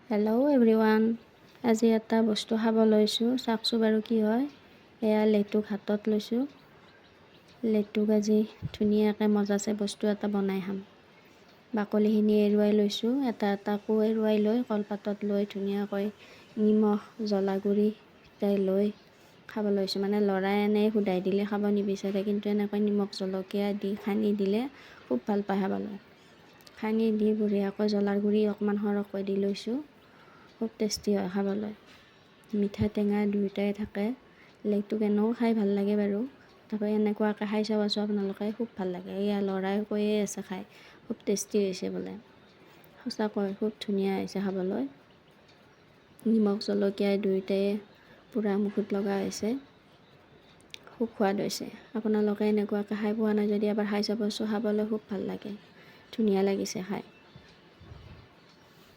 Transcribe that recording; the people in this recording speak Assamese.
হেল্ল' এভৰিৱান, আজি এটা বস্তু খাব লৈছোঁ, চাওকচোন বাৰু কি হয়। এয়া লেটুক হাতত লৈছোঁ। লেটুক আজি ধুনীয়াকৈ মজাছে বস্তু এটা বনাই খাম। বাকলিখিনি এৰুৱাই লৈছোঁ, এটা এটাকৈ এৰুৱাই লৈ কলপাতত লৈ ধুনীয়াকৈ নিমখ জ্বলা গুড়ি লৈ খাব লৈছোঁ। মানে ল'ৰাই এনেই শুদাই দিলে খাব নিবিচাৰে, কিন্তু এনেকৈ নিমখ জলকীয়া দি সানি দিলে খুব ভাল পায় খাবলৈ। সানি দি বঢ়িয়াকৈ জ্বলাৰ গুড়ি অকণমান সৰহকৈ দি লৈছোঁ। খুব টেষ্টি হয় খাবলৈ, মিঠা টেঙা দুয়োটাই থাকে। লেটুক এনেও খাই ভাল লাগে বাৰু, তাৰপৰা এনেকুৱাকৈ খাই চাবাচোন আপোনালোকে, খুব ভাল লাগে। এয়া ল'ৰাই কৈয়ে আছে খাই, খুব টেষ্টি হৈছে বোলে। সঁচাকৈ খুব ধুনীয়া হৈছে খাবলৈ। নিমখ জলকীয়া দুয়োটাই পূৰা মুখত লগা হৈছে, খুব সোৱাদ হৈছে। আপোনালোকে এনেকুৱাকৈ খাই পোৱা নাই যদি এবাৰ খাই চাবচোন, খাবলৈ খুব ভাল লাগে, ধুনীয়া লাগিছে খাই।